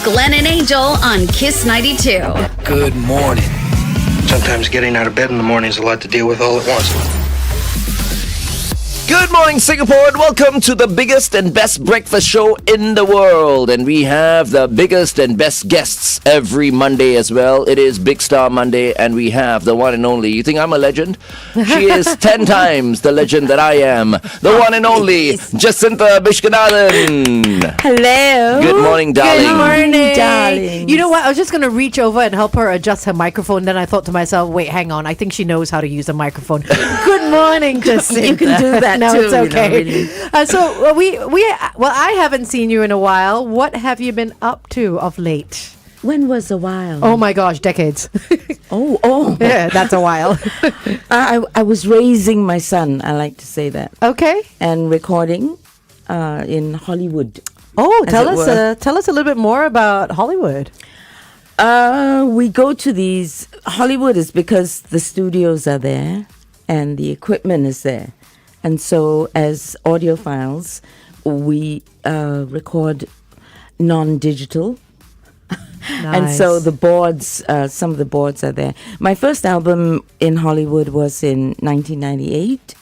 Glenn and Angel on Kiss 92. Good morning. Sometimes getting out of bed in the morning is a lot to deal with all at once. Good morning, Singapore, and welcome to the biggest and best breakfast show in the world. And we have the biggest and best guests every Monday as well. It is Big Star Monday, and we have the one and only. You think I'm a legend? She is 10 times the legend that I am. The one and only Jacintha Abisheganaden. Hello. Good morning, darling. Good morning, darling. You know what? I was just going to reach over and help her adjust her microphone. Then I thought to myself, wait, hang on. I think she knows how to use a microphone. Good morning, Jacintha. You can do that no, too. it's okay. Really. I haven't seen you in a while. What have you been up to of late? When was a while? Oh my gosh, decades. Oh. Yeah, that's a while. I was raising my son, I like to say that, Okay. and recording in Hollywood. Oh, As tell it us a little bit more about Hollywood. We go to these. Hollywood is because the studios are there and the equipment is there. And so as audiophiles, we record non-digital. And so the boards, some of the boards are there. My first album in Hollywood was in 1998,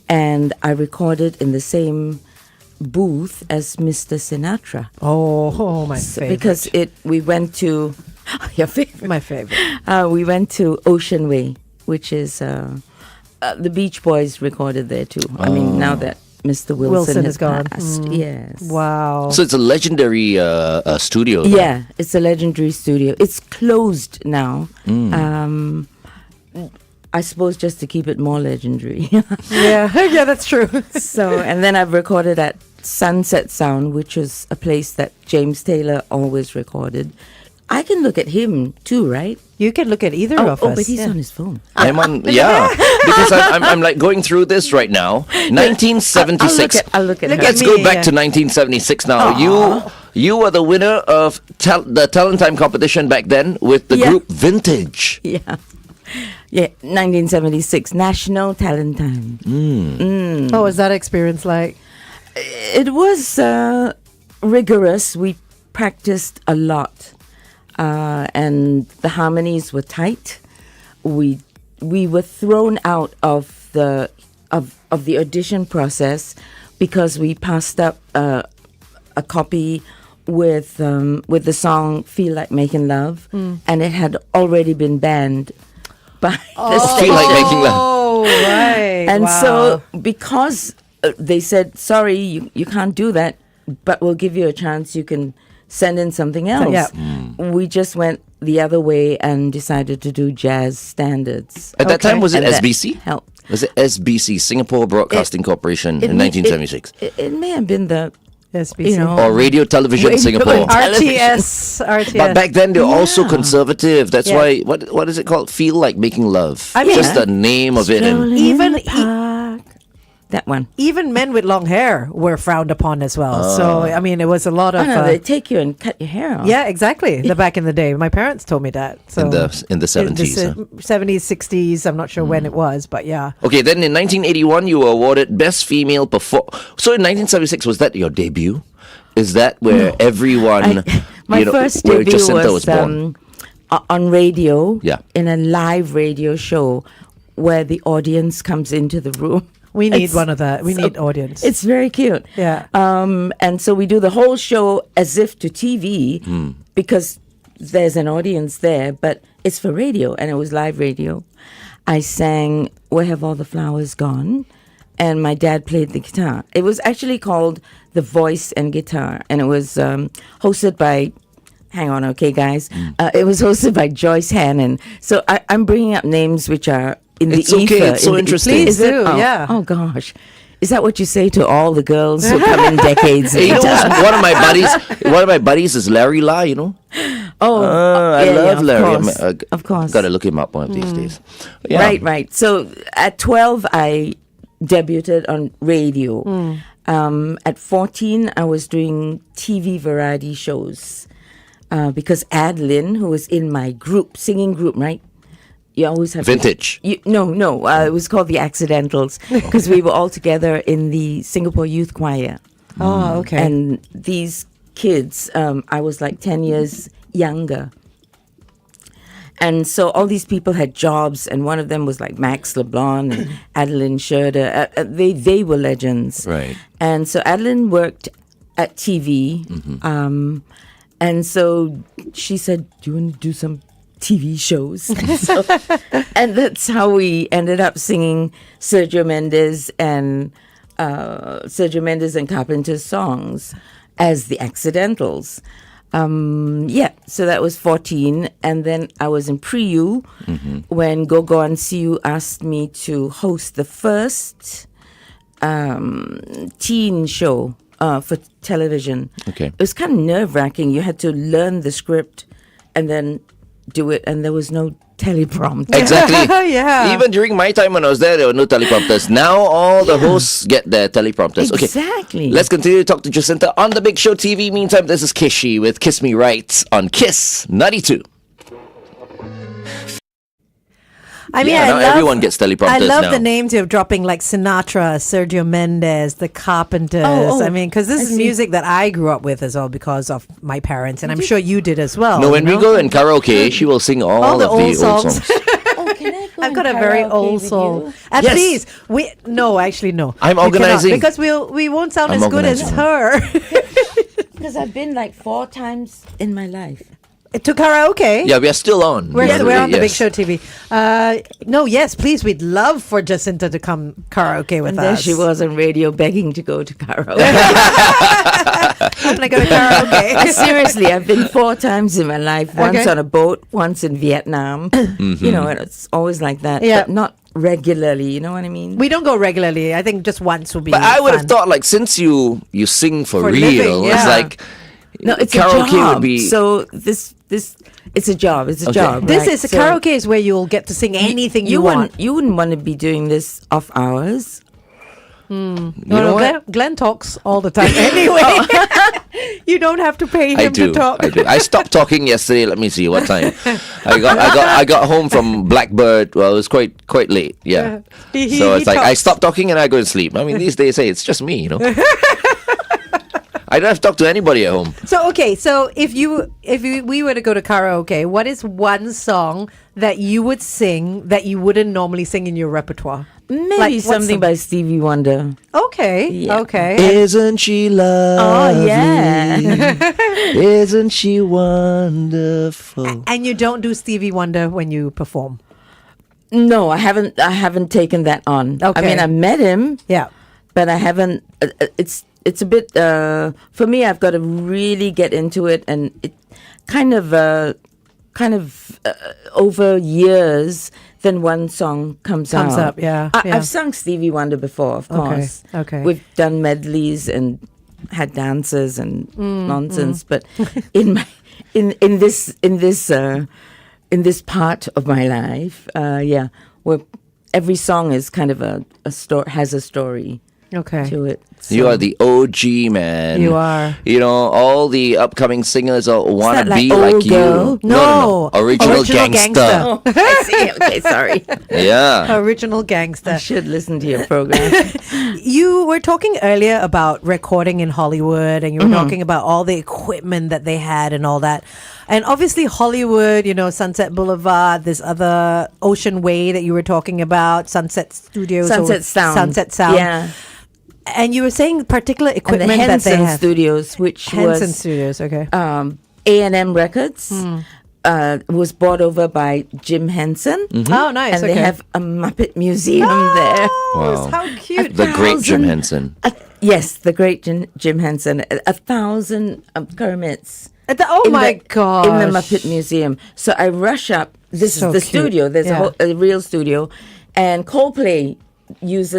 and I recorded in the same booth as Mr. Sinatra. Oh, my favorite. Because we went to your favorite. My favorite. We went to Ocean Way, which is the Beach Boys recorded there too. I mean, now that Mr. Wilson is gone. passed. Yes. Wow. So it's a legendary studio. Yeah, it's a legendary studio. It's closed now. I suppose just to keep it more legendary. yeah, that's true. So, and then I've recorded at Sunset Sound, which is a place that James Taylor always recorded. I can look at him too, right? You can look at either of us. Oh, but he's on his phone. I'm on, because I'm like going through this right now. 1976. I'll look at her. Let's go back to 1976 now. You were the winner of the Talent Time competition back then with the group Vintage. Yeah. Yeah, 1976 National Talent Time. What was that experience like? It was rigorous. We practiced a lot. And the harmonies were tight. We were thrown out of the audition process because we passed up a copy with the song "Feel Like Making Love," and it had already been banned by the station. Feel Like Making Love. Oh, right. And wow. so because they said, sorry, you can't do that, but we'll give you a chance. You can send in something else. Yeah. We just went the other way and decided to do jazz standards. At that time, was it And that SBC? helped. Was it SBC, Singapore Broadcasting Corporation, in 1976? It may have been the, SBC. you know, Or Radio Television Radio Singapore. RTS. But back then, they're also conservative. That's Yeah. why, what is it called? Feel Like Making Love. I mean- Just the name of it. And Strolling Even- in the park. That one. Even men with long hair were frowned upon as well. So, I mean, it was a lot of... They take you and cut your hair off. yeah, exactly. The back in the day. My parents told me that. So in the 70s. huh? 70s, 60s. I'm not sure when it was, but yeah. Okay, then in 1981, you were awarded Best Female So in 1976, was that your debut? Is that where everyone, My where first debut Jacintha was born? on radio, Yeah. in a live radio show where the audience comes into the room. We need It's one of that. We so- need audience. It's very cute. Yeah. And so we do the whole show as if to TV because there's an audience there, but it's for radio, and it was live radio. I sang "Where Have All the Flowers Gone," and my dad played the guitar. It was actually called The Voice and Guitar, and it was hosted by... Hang on, okay, guys. It was hosted by Joyce Hannon. So I'm bringing up names which are in the It's okay, ether. it's so interesting. Please Is it? do, Oh, yeah. Oh, gosh. Is that what you say to all the girls who come in decades Hey, you know, later? one of my buddies is Larry La, you know? Oh, I yeah, love of Larry. course. Of course. Got to look him up one of these days. Yeah. Right. So at 12, I debuted on radio. At 14, I was doing TV variety shows because Adeline, who was in my group, singing group, right? You always have Vintage. No. It was called the Accidentals because we were all together in the Singapore Youth Choir. Oh, okay. And these kids, I was like 10 years younger. And so all these people had jobs, and one of them was like Max LeBlanc and Adeline Schroeder. They were legends. Right. And so Adeline worked at TV. And so she said, do you want to do some TV shows? And that's how we ended up singing Sergio Mendes and Carpenter's songs as the Accidentals. So that was 14, and then I was in pre-U when Gogo and CU asked me to host the first teen show for television. Okay. It was kind of nerve-wracking. You had to learn the script and then do it, and there was no teleprompter. Exactly. Yeah. Even during my time when I was there were no teleprompters. Now all the hosts get their teleprompters. Okay. Exactly. Let's continue to talk to Jacintha on the Big Show TV. Meantime, this is Kishi with Kiss Me Right on Kiss 92. I mean, Yeah, I now love, everyone gets teleprompters I love now. the names you're dropping, like Sinatra, Sergio Mendes, the Carpenters. Oh, I mean, because this I is see. music that I grew up with as well because of my parents, and I'm sure you did as well. No, when you we know? go in karaoke, she will sing all the of the old songs. Oh, can I go I've and got a very karaoke old with soul. you? And Yes. please, actually, no. I'm We cannot, organising. because we won't sound I'm as good as organising. her. Because I've been like 4 times in my life. To karaoke. Yeah, we are still on. We're on the Big Yes. Show TV. Yes, please, we'd love for Jacintha to come karaoke with And there us. she was on radio begging to go to karaoke. I'm gonna go to karaoke. Seriously, I've been 4 times in my life. Once Okay. on a boat, once in Vietnam. You know, and it's always like that. Yeah. But not regularly, you know what I mean? We don't go regularly. I think just once would be. But I would have fun. thought, like, since you sing for For real, living, it's yeah. like No, it's karaoke a job. would be. So this it's a job. It's a Okay. job. This right? is So karaoke is where you'll get to sing anything you want. You wouldn't want to be doing this off hours. You know what? Glenn talks all the time anyway. You don't have to pay him I do. to talk. I do. I stopped talking yesterday. Let me see what time. I got home from Blackbird. Well, it was quite late. Yeah. He So it's like I talks. stop talking and I go to sleep. I mean, these days, hey, it's just me. You know. I don't have to talk to anybody at home. So okay, so if we were to go to karaoke, what is one song that you would sing that you wouldn't normally sing in your repertoire? Maybe Like, what's something the- by Stevie Wonder. Okay, Yeah. okay. Isn't she lovely? Oh yeah. Isn't she wonderful? And you don't do Stevie Wonder when you perform. No, I haven't taken that on. Okay. I mean, I met him, Yeah. but I haven't. It's a bit for me. I've got to really get into it, and it kind of over years. Then one song comes Comes out. up, yeah, yeah. I've sung Stevie Wonder before, of course. okay. We've done medleys and had dances and nonsense, but in my in this part of my life, where every song is kind of a story, has a story Okay. to it. You So- are the OG, man. You are. You know, all the upcoming singers want that to like be old like girl? you. No. Original, gangster. Oh, I see. Okay, sorry. Yeah. Original I gangster. should listen to your program. You were talking earlier about recording in Hollywood, and you were Mm-hmm. talking about all the equipment that they had and all that. And obviously, Hollywood, you know, Sunset Boulevard, this other Ocean Way that you were talking about, Sunset Studios, Sunset Sound. Sunset Sound. Yeah. And you were saying particular And the equipment that they Henson have. Studios, which Henson was Studios, okay. A&M Records, was bought over by Jim Henson. Oh, nice. And okay. they have a Muppet Museum there. Oh, Wow. how cute. The great Jim 1,000 Henson. Yes, the great Jim Henson. 1,000 pyramids. Oh in my the, gosh. In the Muppet Museum. So I rush up. This So is the cute. studio. There's Yeah. a real studio. And Coldplay used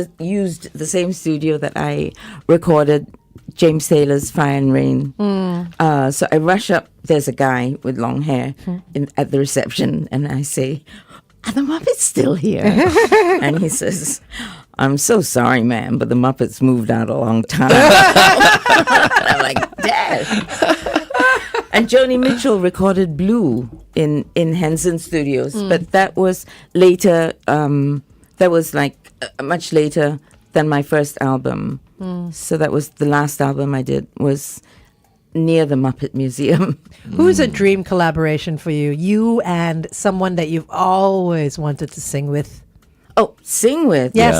the same studio that I recorded James Taylor's Fire and Rain. So I rush up. There's a guy with long hair at the reception. And I say, are the Muppets still here? And he says, I'm so sorry, ma'am, but the Muppets moved out a long time. And I'm like, Dad. And Joni Mitchell recorded Blue in Henson Studios, but that was later. That was like much later than my first album. So that was the last album I did was near the Muppet Museum. Who's a dream collaboration for you? You and someone that you've always wanted to sing with. Oh, sing with? Yeah, Yeah.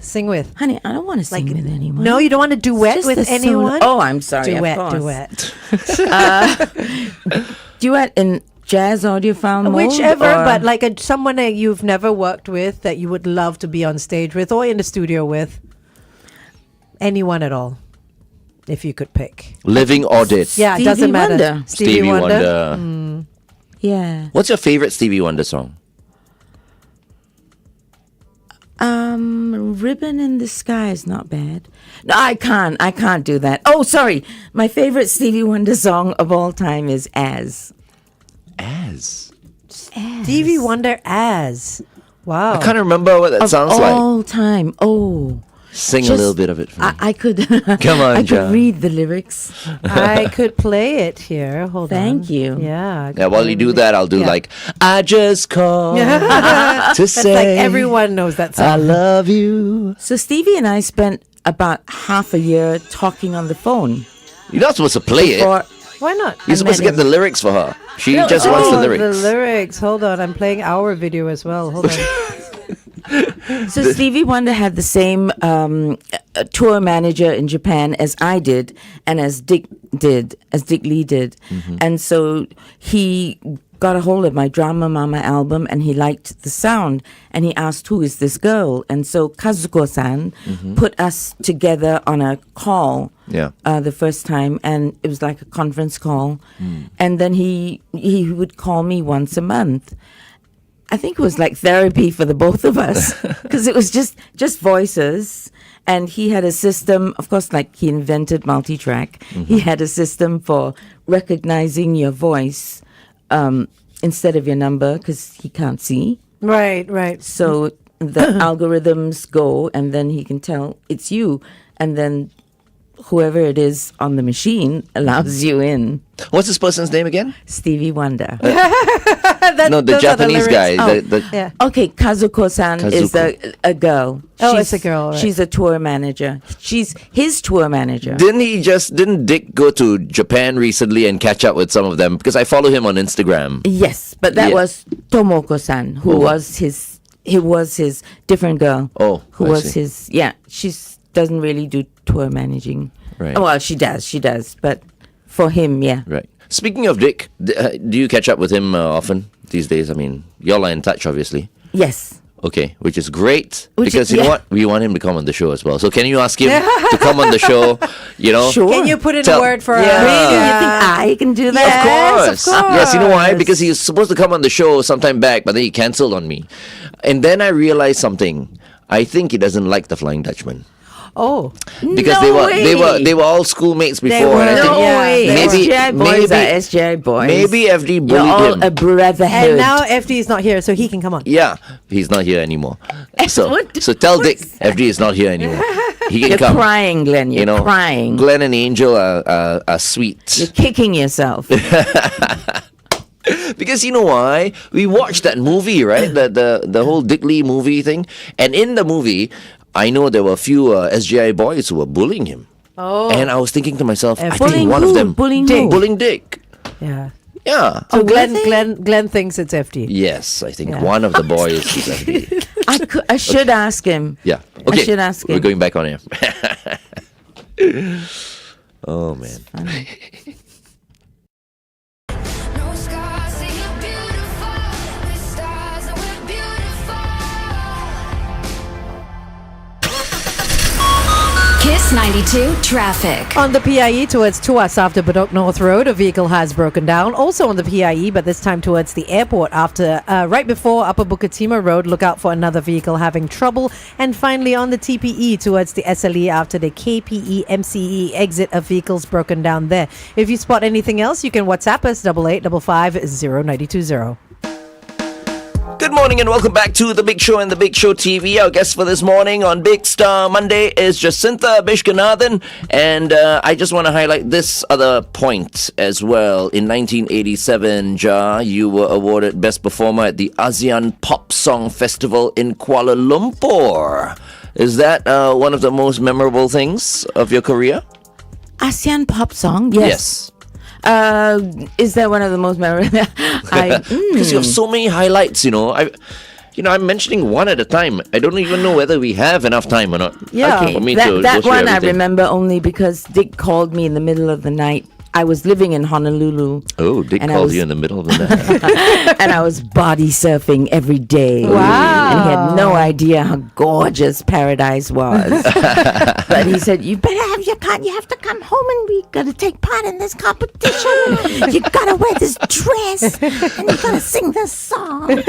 sing with. Honey, I don't want to sing with anyone. No, you don't want to duet Just with the solo- anyone? Oh, I'm sorry. duet, of course. duet. Duet in jazz audiophile mode? Whichever, or- but like someone that you've never worked with that you would love to be on stage with or in the studio with. Anyone at all, if you could pick. Living or dead? Yeah, it Stevie doesn't matter. Wonder. Stevie Wonder. Yeah. What's your favorite Stevie Wonder song? Ribbon in the Sky is not bad. No, I can't do that. Oh, sorry. My favorite Stevie Wonder song of all time is As. As. Stevie Wonder as. Wow. I can't remember what that Of sounds like. all time. Oh. Sing a just- little bit of it for me. I could Come on, I could John. read the lyrics. I could play it here. Hold on. Thank you. Yeah. Yeah, while you do that, I'll do Yeah. like, I just called to That's say like everyone knows that I song. love you. So Stevie and I spent about half a year talking on the phone. You're not supposed to play it. For, Why not? You're supposed to get the lyrics for her. She No, just no. wants the Oh, lyrics. the lyrics. Hold on. I'm playing our video as well. Hold on. so Stevie Wonder had the same tour manager in Japan as I did, and as Dick Lee did, and so he got a hold of my Drama Mama album, and he liked the sound, and he asked, "Who is this girl?" And so Kazuko-san put us together on a call. Yeah. The first time, and it was like a conference call, and then he would call me once a month. I think it was like therapy for the both of us because it was just voices, and he had a system. Of course, like he invented multi-track. He had a system for recognizing your voice instead of your number because he can't see. Right, right. So the algorithms go, and then he can tell it's you, and then whoever it is on the machine allows you in. What's this person's name again? Stevie Wonder. No, the those are the Japanese guy. lyrics. The- Yeah. Okay, Kazuko-san is a girl. Oh, it's a girl, right. She's a tour manager. She's his tour manager. Didn't Dick go to Japan recently and catch up with some of them? Because I follow him on Instagram. Yes, but that Yeah. was Tomoko-san, who was his. He was his different girl. Oh, who I was see. his? Yeah, she doesn't really do tour managing. Right. Well, she does, but for him, yeah. Right. Speaking of Dick, do you catch up with him often these days? I mean, y'all are in touch, obviously. Yes. Okay, which is great Which because is- you know yeah. what? We want him to come on the show as well. So can you ask him to come on the show? You know, Sure. Can you put in Tell- a word for Yeah. us? Really? You think I can do that? Of course. Yes, of Yes, you know why? course. Because he was supposed to come on the show sometime back, but then he cancelled on me. And then I realized something. I think he doesn't like the Flying Dutchman. Oh. Because No they were all schoolmates before. were. and I think No Yeah. way. Maybe- SGI boys maybe- are SGI boys. maybe FD You're bullied all him. a brotherhood. And now FD is not here, so he can come on. Yeah, he's not here anymore. So What? so tell Dick FD is not here anymore. He can You're come. crying, Glenn. You're You know, crying. Glenn and Angel are sweet. You're kicking yourself. Because you know why? We watched that movie, right? The whole Dick Lee movie thing. And in the movie, I know there were a few SGI boys who were bullying him. Oh. And I was thinking to myself, I Bullying think one who? of them Bullying Dick. who? bullying Dick. Yeah. Yeah. So Oh, Glenn, were they? Glenn thinks it's FD. Yes, I think Yeah. one of the boys is FD. I should ask him. Yeah. Okay. I should ask We're him. going back on here. Oh man. No scars, say you're beautiful. We're stars and we're beautiful. Kiss 92 traffic. On the PIE towards Tuas after Bedok North Road, a vehicle has broken down. Also on the PIE, but this time towards the airport after right before Upper Bukit Timah Road. Look out for another vehicle having trouble. And finally on the TPE towards the SLE after the KPE MCE exit, a vehicle's broken down there. If you spot anything else, you can WhatsApp us 885550 Good morning and welcome back to The Big Show and The Big Show TV. Our guest for this morning on Big Star Monday is Jacintha Abisheganaden. And I just want to highlight this other point as well. In 1987, Ja, you were awarded Best Performer at the ASEAN Pop Song Festival in Kuala Lumpur. Is that one of the most memorable things of your career? ASEAN pop song? Yes. Is that one of the most memorable? Because you have so many highlights, I'm mentioning one at a time. I don't even know whether we have enough time or not. Yeah. For me to go that through one I everything. remember only because Dick called me in the middle of the night. I was living in Honolulu. Oh, Dick and I called was- you in the middle of the night. And I was body surfing every day. Wow. And he had no idea how gorgeous paradise was. But he said, you better have you have to come home and we got to take part in this competition. You got to wear this dress and you got to sing this song.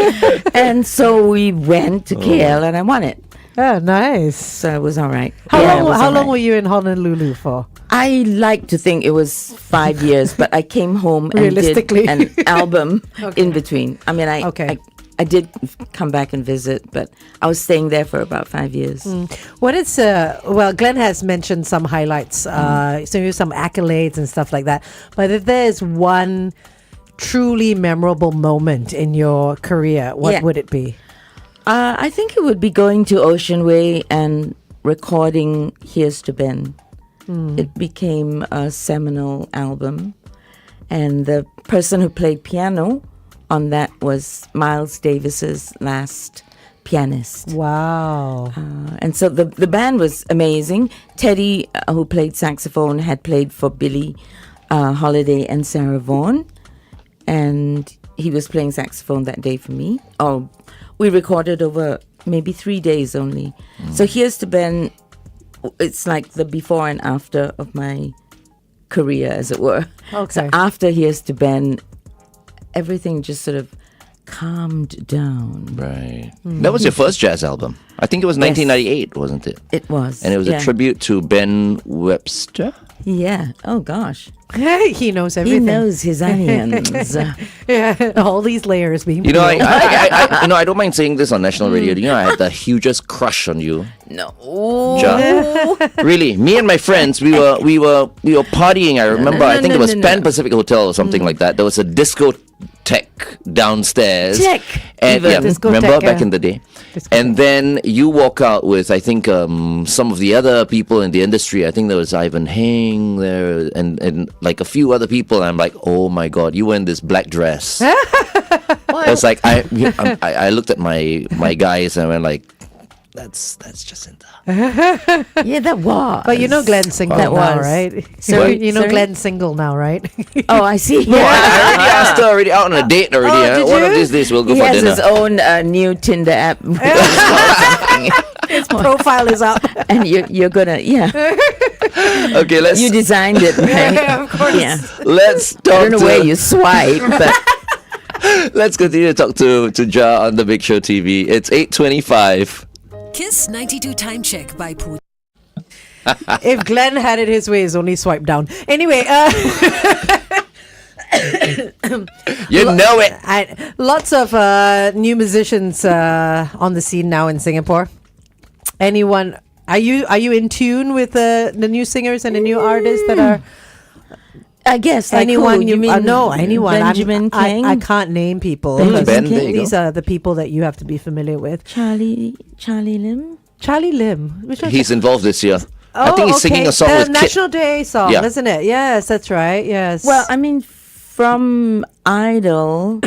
And so we went to KL and I won it. Oh, nice. So it was all right. How Yeah, it long? was How all long right. were you in Honolulu for? I like to think it was 5 years, but I came home and did Realistically. an album in between. I mean, I did come back and visit, but I was staying there for about 5 years. What is well, Glenn has mentioned some highlights, some accolades and stuff like that. But if there's one truly memorable moment in your career, what Yeah. would it be? I think it would be going to Ocean Way and recording Here's to Ben. It became a seminal album. And the person who played piano on that was Miles Davis's last pianist. Wow. And so the band was amazing. Teddy, who played saxophone, had played for Billie Holiday and Sarah Vaughan. And he was playing saxophone that day for me. Oh, we recorded over maybe 3 days only. So Here's to Ben, it's like the before and after of my career, as it were. Okay. So after Here's to Ben, everything just sort of calmed down. Right. That was your first jazz album. I think it was 1998, wasn't it? It was. And it was yeah. a tribute to Ben Webster. Yeah. Oh, gosh. He knows He everything. knows his onions. Yeah, all these layers being You know, peeled. I don't mind saying this on national radio. You know, I had the hugest crush on you. No. Ja. Really, me and my friends, we were partying. I remember. I think it was Pan Pacific Hotel or something like that. There was a discotheque downstairs. Tech, And even. yeah, Discotheque, remember back yeah. in the day. Discotheque. And then you walk out with, I think, some of the other people in the industry. I think there was Ivan Heng there, and like a few other people. And I'm like, oh my god, you were in this black dress. I was like, I looked at my guys and I went like, that's Jacintha. Yeah, that was. But you know Glenn's single That now, was. right? Sorry, you know sorry? Glenn's single now, right? Oh, I see. No, I already asked her already out on a date already. Oh, did One of you? these days we'll go He for has dinner. his own new Tinder app. His profile is up. And you're gonna, yeah. Okay, let's You designed it, right? Of course. Yeah. let's I talk don't know to where you swipe, but let's continue to talk to Ja on the Big Show TV. It's 8:25. Kiss 92 Time Check by Pooja. If Glenn had it his way, it's only swipe down. Anyway, You know it. lots of new musicians on the scene now in Singapore. Anyone? Are you in tune with the new singers and the new artists that are? I guess like Anyone who? You mean no, anyone. Benjamin King, I can't name people. Benjamin Ben, King? there you go. These are the people that you have to be familiar with. Charlie Lim. Charlie Lim. Which one? He's involved this year. I Oh, think he's singing okay. a song with Kit. National Day song, Yeah. isn't it? Yes, that's right. Yes. Well, I mean, from Idol,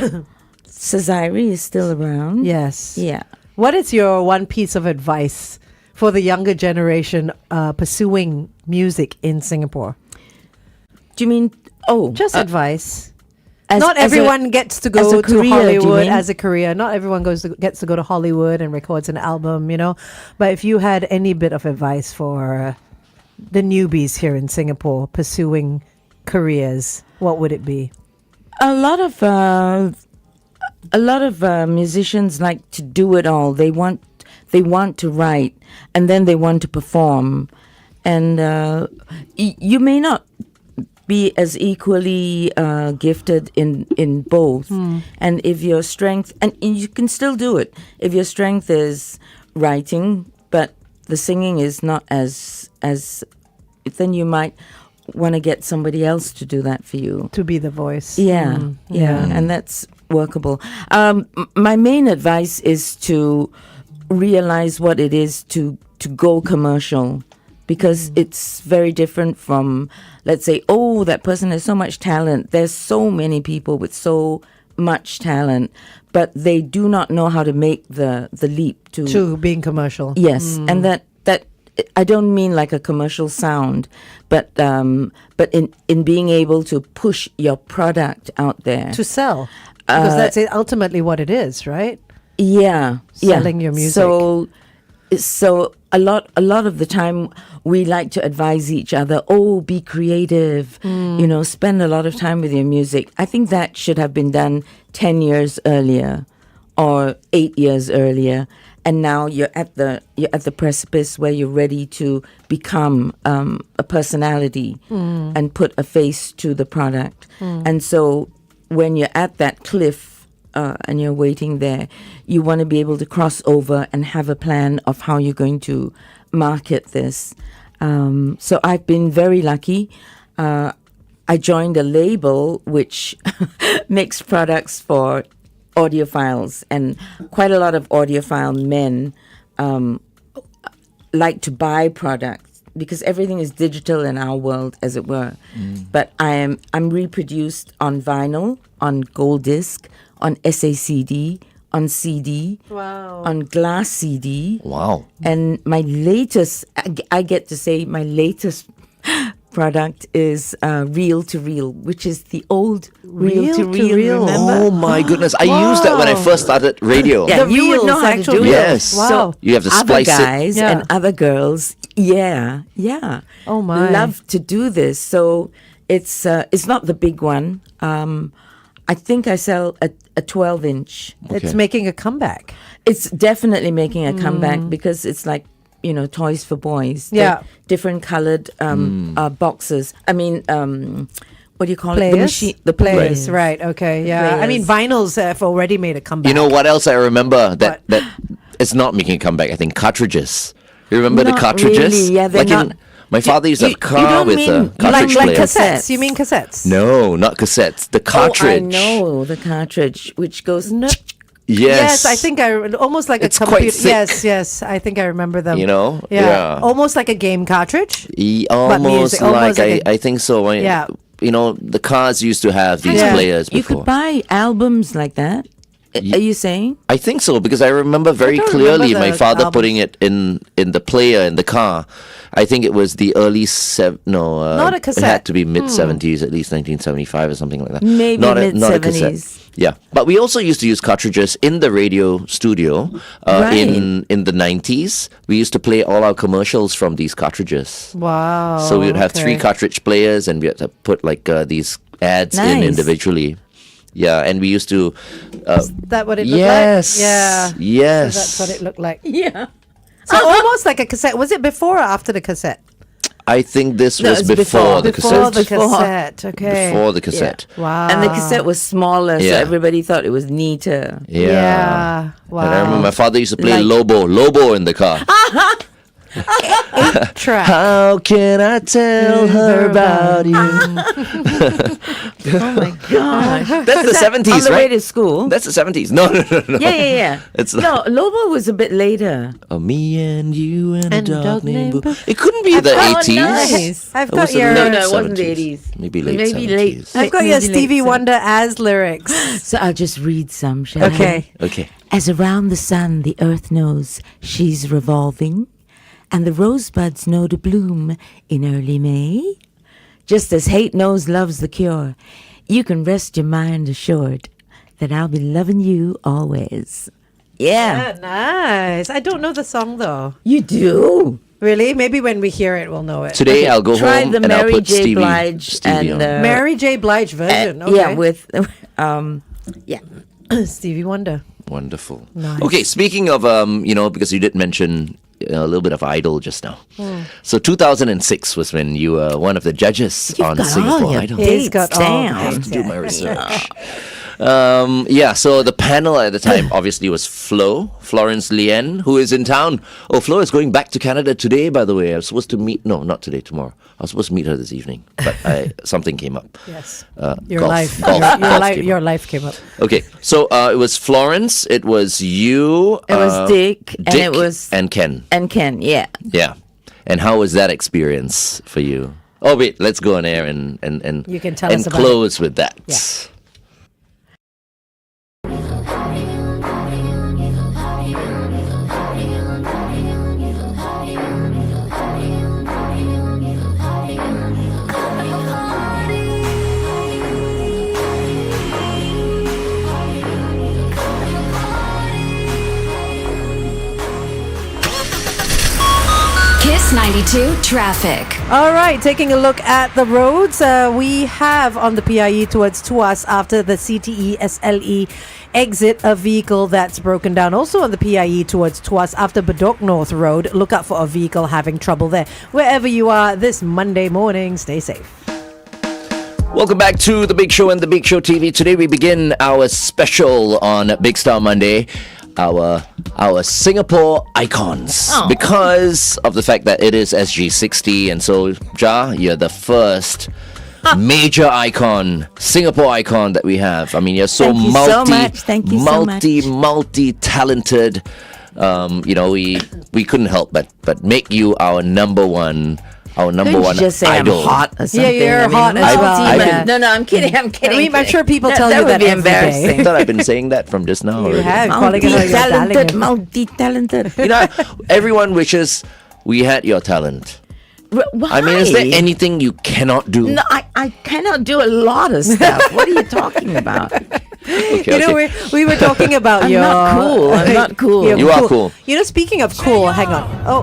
Cesare is still around. yes. Yeah. What is your one piece of advice for the younger generation pursuing music in Singapore? Do you mean? Oh, Just advice. as- Not as a- everyone gets to as go a to career, do you Hollywood mean? as a career. Not everyone gets to go to Hollywood and records an album, you know. But if you had any bit of advice for the newbies here in Singapore pursuing careers, what would it be? A lot of musicians like to do it all. They want to write, and then they want to perform, and you may not be as equally gifted in both. And if your strength, and you can still do it if your strength is writing, but the singing is not as then you might want to get somebody else to do that for you. To be the voice. Yeah, and that's workable. My main advice is to realize what it is to go commercial because it's very different from, let's say, oh, that person has so much talent. There's so many people with so much talent, but they do not know how to make the leap To being commercial. Yes, and that I don't mean like a commercial sound, but in being able to push your product out there. To sell. Because that's ultimately what it is, right? Yeah, Selling your music. So a lot of the time we like to advise each other. Oh, be creative. Spend a lot of time with your music. I think that should have been done 10 years earlier, or 8 years earlier. And now you're at the precipice where you're ready to become a personality and put a face to the product. And so when you're at that cliff and you're waiting there, you want to be able to cross over and have a plan of how you're going to market this. So I've been very lucky. I joined a label which makes products for audiophiles, and quite a lot of audiophile men like to buy products because everything is digital in our world, as it were. But I'm reproduced on vinyl, on gold disc, on SACD, on CD, on glass CD. Wow. And my latest, I get to say, my latest product is reel to reel, which is the old reel to reel. Remember? Oh my goodness! I used that when I first started radio. Yeah, The you would know reels, how to actual do it. Yes. Wow. So You have to other splice it. guys Yeah. and other girls, yeah. Oh, my. love to do this. So it's not the big one. I think I sell a 12-inch. It's making a comeback. It's definitely making a comeback because it's like, toys for boys. Yeah. Different colored boxes. I mean, what do you call it? The Players? machine. The Players, players. right? Okay, yeah. I mean, Players. vinyls have already made a comeback. You know what else I remember that What? it's not making a comeback? I think cartridges. You remember the Not cartridges? really, yeah, they're like not- my father used to have a you car don't with mean a like cartridge like player. cassettes. You mean cassettes? No, not cassettes. The cartridge. Oh, I know the cartridge, which goes. No. Yes. I think almost like It's a quite computer. thick. Yes, I think I remember them. Yeah. Almost like a game cartridge. Almost music, like, almost like I think so. Yeah. The cars used to have these Yeah. players You before. could buy albums like that. Are you saying? I think so because I remember very don't clearly remember my the father albums. putting it in the player in the car. I think it was the early Not a It cassette. had to be mid 70s, at least 1975 or something like that. Maybe not a mid-70s. cassette. Yeah, but we also used to use cartridges in the radio studio in the 90s. We used to play all our commercials from these cartridges. Wow. So we would have 3 okay. cartridge players, and we had to put like these ads in Nice. individually. Yeah, and we used to. Is that what it looked Yes. like? Yeah. Yes. So that's what it looked like. Yeah. So almost like a cassette. Was it before or after the cassette? I think this No, was it's before the Before cassette. the Before. cassette. Okay. Before the cassette. Wow. And the cassette was smaller, so Yeah. everybody thought it was neater. Yeah. Wow. And I remember my father used to play Like- Lobo in the car. Track. How can I tell her about you? Oh my gosh. That's the 70s, On the way right? to school. That's the 70s. No. Yeah. It's No, Lobo was a bit later. me and you and, And a dog named Boo. Boo. It couldn't be the Oh, 80s. nice. I've It got was the your late No, it wasn't the 70s. 80s. Maybe late Maybe 70s. late. I've got your Maybe Stevie late Wonder as lyrics. So I'll just read some, shall I? Okay. Okay. As around the sun the earth knows she's revolving, and the rosebuds know to bloom in early May, just as hate knows love's the cure, you can rest your mind assured that I'll be loving you always. Yeah. Nice. I don't know the song though. You do. Really? Maybe when we hear it, we'll know it. Today I'll go Try home the and I'll Mary put J. Stevie, Blige Stevie and on. Mary J. Blige version. Okay. yeah, with yeah. Stevie Wonder. Wonderful. Nice. Okay, speaking of because you did mention a little bit of Idol just now. So 2006 was when you were one of the judges on got all Singapore your Idol. He's got dates all down. I have to do my research. So the panel at the time obviously was Florence Lien, who is in town. Oh, Flo is going back to Canada today, by the way. I was supposed to meet, no, not today, tomorrow. I was supposed to meet her this evening, but something came up. Yes. Your Life. Golf Your came life came up. up. Okay, so it was Florence, it was you. It was Dick, and it Dick was and Ken. and Ken. Yeah. Yeah. And how was that experience for you? Oh wait, let's go on air and You can tell and us about close with that. Yeah. Kiss 92 traffic. All right, taking a look at the roads. We have on the PIE towards Tuas after the CTE SLE exit a vehicle that's broken down. Also on the PIE towards Tuas after Bedok North Road. Look out for a vehicle having trouble there. Wherever you are this Monday morning, stay safe. Welcome back to The Big Show and The Big Show TV. Today we begin our special on Big Star Monday. Our Singapore icons, because of the fact that it is SG60, and so Ja, you're the first major icon, Singapore icon that we have. I mean, you're so Thank you so much. Thank you so much. multi-talented. We couldn't help but make you our number one. Our number Couldn't one you just say idol. I'm hot or something? you're hot as well. I Yeah. No, I'm kidding. I'm kidding. I mean, I'm sure people tell you would that be every day. I embarrassing. thought I've been saying that from just now. You already. have calling her your darling. Multi-talented. You know, everyone wishes we had your talent. Why? I mean, is there anything you cannot do? No, I cannot do a lot of stuff. What are you talking about? Okay, You know, okay. we were talking about I'm your... not cool. I'm not cool. You're You are cool. You know, speaking of cool, hang on. Oh,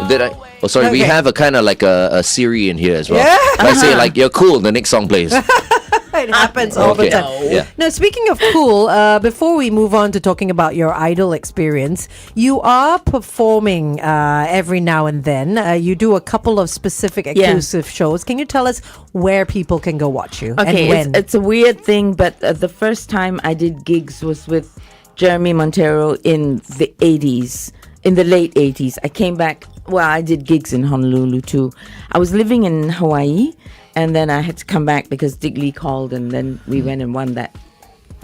Did I? Oh, sorry. We Okay. have a kind of like a Siri in here as well. Yeah. If I say like you're cool, the next song plays. it happens all the Okay. time. Yeah. Now, speaking of cool, before we move on to talking about your idol experience, you are performing every now and then. You do a couple of specific exclusive shows. Can you tell us where people can go watch you Okay, and when? it's a weird thing, but the first time I did gigs was with Jeremy Montero in the 80s, in the late 80s. I came back, well, I did gigs in Honolulu too. I was living in Hawaii, and then I had to come back because Dick Lee called, and then we went and won that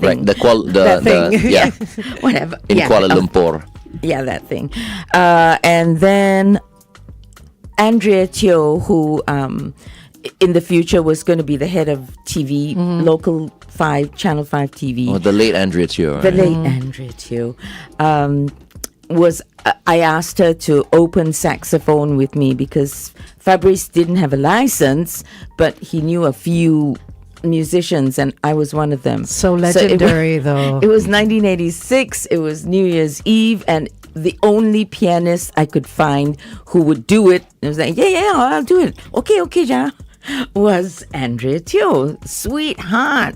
Right. thing. That thing. yeah. Whatever. In Yeah, Kuala Lumpur. Yeah, that thing. And then Andrea Teo, who in the future was going to be the head of TV, Local 5, Channel 5 TV. Oh, the late Andrea Teo. Right? The late Andrea Teo. I asked her to open saxophone with me because Fabrice didn't have a license, but he knew a few musicians, and I was one of them. So it legendary, was, though. It was 1986. It was New Year's Eve, and the only pianist I could find who would do it, I was like, yeah, I'll do it. Okay, Ja, was Andrea Teo. Sweetheart.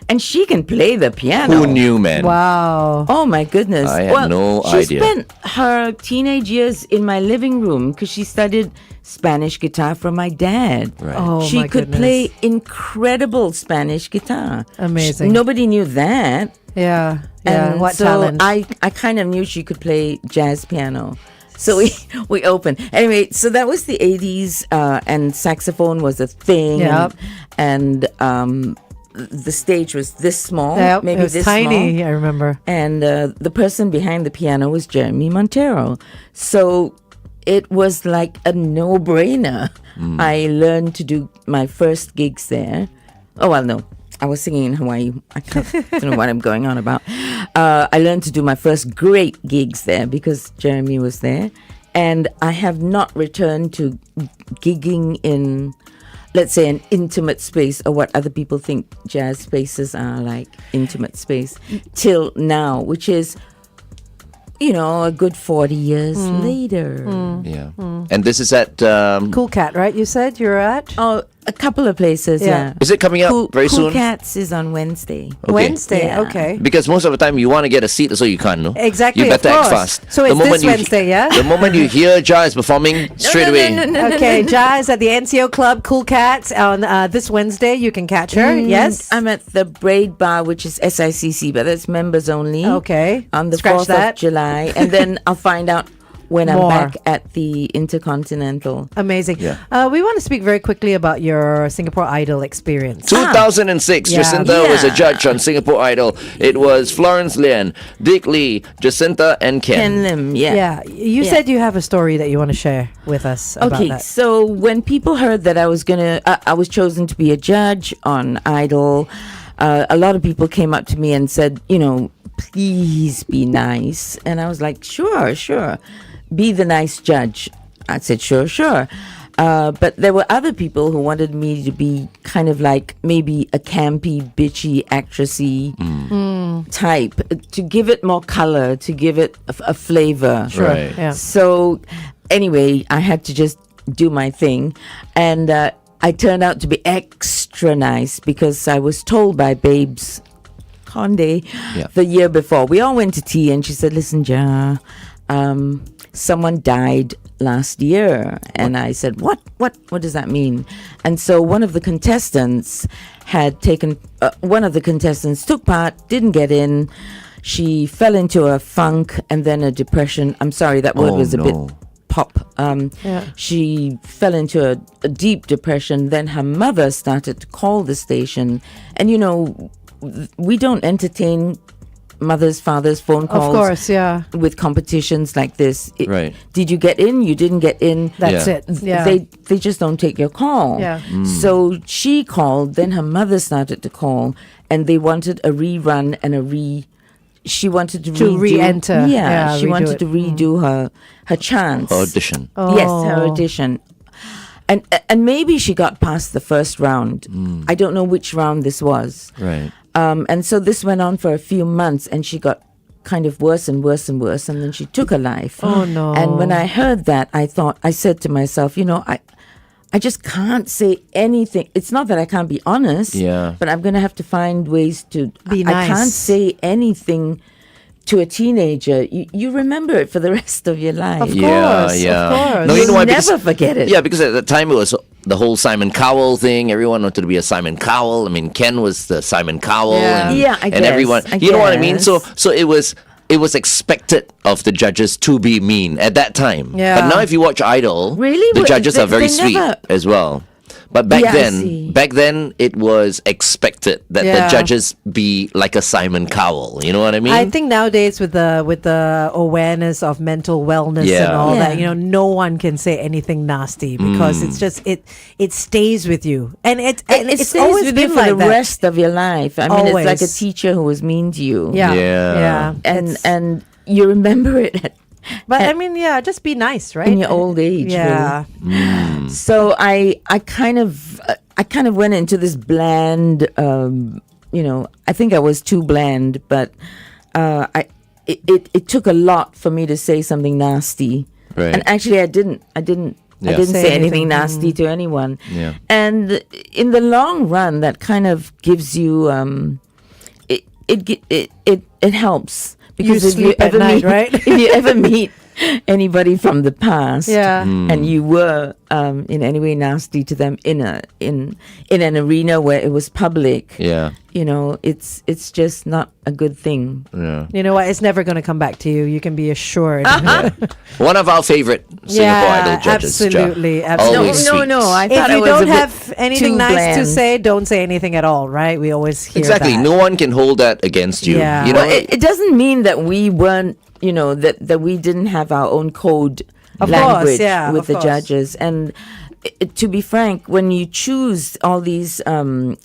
And she can play the piano. Who knew, man? Wow. Oh my goodness. I had no she idea. spent her teenage years in my living room because she studied Spanish guitar from my dad. Right. Oh, She my could goodness. play incredible Spanish guitar. Amazing. Nobody knew that. Yeah. And What so talent. I kind of knew she could play jazz piano. So we opened. Anyway, so that was the 80s, and saxophone was a thing. Yep. And the stage was this small, Yep, maybe it was this tiny, small. I remember. And the person behind the piano was Jeremy Montero. So it was like a no-brainer. I learned to do my first gigs there. Oh, well, no. I was singing in Hawaii. I don't know what I'm going on about. I learned to do my first great gigs there because Jeremy was there. And I have not returned to gigging in, let's say, an intimate space, or what other people think jazz spaces are like, intimate space, till now, which is, a good 40 years later. Yeah. And this is at. Cool Cat, right? You said you're at? Oh, a couple of places, Yeah. yeah. Is it coming up very Cool soon? Cats is on Wednesday. Okay. Wednesday, Yeah. okay. Because most of the time you want to get a seat so you can't, no? Exactly, You better of act course. fast. So it's this Wednesday, yeah? The moment you hear Ja is performing, straight away. Okay, Jazz at the NCO Club, Cool Cats, on this Wednesday. You can catch her, yes? I'm at the Braid Bar, which is SICC, but that's members only. Okay. On the Scratch 4th that. of July. And then I'll find out when I'm More. back at the Intercontinental. Amazing. Yeah. We want to speak very quickly about your Singapore Idol experience. 2006, Yeah. Jacintha was a Yeah. judge on Singapore Idol. It was Florence Lian, Dick Lee, Jacintha, and Ken. Ken Lim, yeah. Yeah, you Yeah. said you have a story that you want to share with us about Okay, that. so when people heard that I was chosen to be a judge on Idol, a lot of people came up to me and said, please be nice. And I was like, sure. Be the nice judge. I said, sure. But there were other people who wanted me to be kind of like maybe a campy, bitchy, actressy type, to give it more color, to give it a flavor. Sure. Right. Yeah. So anyway, I had to just do my thing. And I turned out to be extra nice because I was told by Babes Conde the year before. We all went to tea and she said, listen, Ja, someone died last year. And I said, what does that mean? And so one of the contestants took part, didn't get in. She fell into a funk and then a depression. I'm sorry, that word was a bit pop. She fell into a deep depression. Then her mother started to call the station. And, we don't entertain mothers, fathers, phone calls. Of course, yeah. With competitions like this. Right. Did you get in? You didn't get in. That's Yeah. it. Yeah. They just don't take your call. Yeah. So she called, then her mother started to call, and they wanted a rerun and she wanted to redo. re-enter. Yeah, Yeah, she redo wanted it. to redo her chance. Audition. Yes, her Oh. audition. And maybe she got past the first round. I don't know which round this was. Right. And so this went on for a few months, and she got kind of worse and worse and worse, and then she took her life. Oh, no. And when I heard that, I said to myself, I just can't say anything. It's not that I can't be honest, Yeah. but I'm going to have to find ways to Be I nice. can't say anything to a teenager. You remember it for the rest of your life. Of course. No, you You'll know why? never forget it. Yeah, because at the time it was the whole Simon Cowell thing. Everyone wanted to be a Simon Cowell. I mean, Ken was the Simon Cowell. Yeah. And, Yeah, I and guess, everyone. I You know what I mean? guess. So it was expected of the judges to be mean at that time. Yeah. But now if you watch Idol, Really? the Well, judges are very they sweet never- as well. But back Yeah, I see. then it was expected that Yeah. the judges be like a Simon Cowell. You know what I mean? I think nowadays with the awareness of mental wellness and Yeah. all that, Yeah. no one can say anything nasty because it's just it stays with you, and It it's stays always with been you for like the that. rest of your life. I mean, it's like a Always. teacher who was mean to you. Yeah, Yeah. yeah, And It's- and you remember it but I mean, yeah, just be nice, right? in your old age. Yeah, Really. So I kind of went into this bland. I think I was too bland, but it took a lot for me to say something nasty. Right. And actually, I didn't. I Yeah. didn't Say say anything. anything nasty to anyone. Yeah. And in the long run, that kind of gives you it helps because You if you sleep at ever night, meet right? if you ever meet anybody from the past, Yeah. and you were in any way nasty to them in an arena where it was public, Yeah. it's just not a good thing. Yeah. You know what? It's never going to come back to you. You can be assured. One of our favorite Singapore Idol judges. Ja. absolutely, absolutely. Always No, sweet. no, I If thought I you was a don't bit have anything too nice to bland. say, don't say anything at all, right? We always hear Exactly. that. No one can hold that against you. Yeah. You know, Well, it doesn't mean that we weren't, that we didn't have our own code Of language course, yeah, with of the course. judges. And to be frank, when you choose all these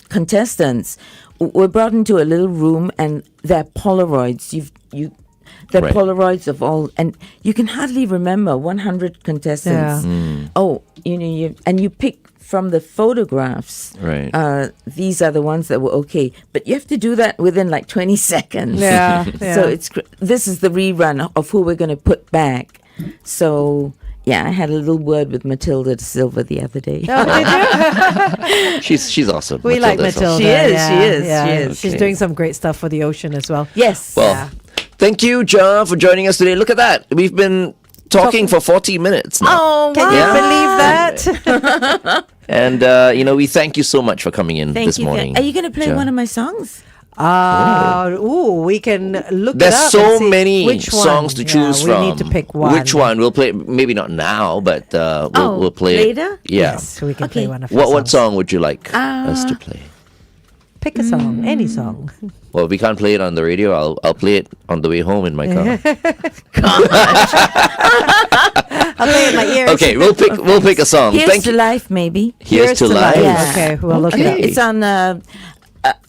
contestants, we're brought into a little room and they're Polaroids. They're Right. Polaroids of all, and you can hardly remember 100 contestants. Yeah. Oh, you pick from the photographs. Right. These are the ones that were okay, but you have to do that within like 20 seconds. Yeah, So yeah. this is the rerun of who we're going to put back. So yeah, I had a little word with Matilda Silva the other day. Oh, did you? she's awesome. We like Matilda's Matilda. awesome. She is, yeah, she is, yeah. she is. She's Okay. doing some great stuff for the ocean as well. Yes. Well, thank you, Ja, for joining us today. Look at that. We've been talking for 40 minutes now. Oh, Can wow. you believe that? And, we thank you so much for coming in Thank this you. morning. Are you going to play Ja. one of my songs? We can look There's it up. so and see many which one. songs to choose from. We need to pick one. Which one? We'll play, maybe not now, but we'll play it later? Yeah. Yes, we can play one of What songs. song would you like us to play? Pick a song, any song. Well, we can't play it on the radio. I'll play it on the way home in my car. I'll play it in my ears. Okay, we'll pick a song. Here's Thank to you. Life, maybe. Here's to Life. Yeah. Okay, we'll look it Okay. up. It's on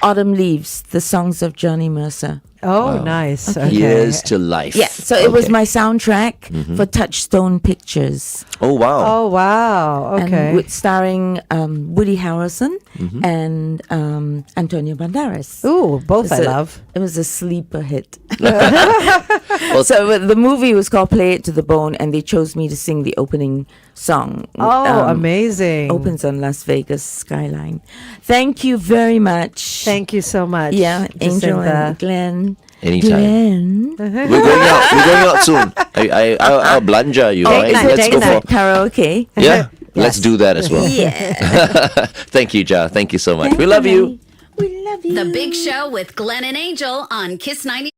Autumn Leaves, the songs of Johnny Mercer. Oh, nice. Okay. Here's to Life. Yeah, so it was Okay. my soundtrack for Touchstone Pictures. Oh wow. Oh, wow. Okay. And with starring Woody Harrelson and Antonio Banderas. Ooh, both I So love. It was a sleeper hit. So the movie was called Play It to the Bone, and they chose me to sing the opening song. Oh, amazing. Opens on Las Vegas skyline. Thank you very much. Thank you so much. Yeah, Angel Jacintha. and Glenn. Anytime. Glenn. We're going out soon. I'll blanja you, right? Date night, Let's date go night. for Karaoke. yeah. Let's do that as well. Yeah. Thank you, Ja. Thank you so much. Thank we love you. honey. We love you. The Big Show with Glenn and Angel on Kiss 90.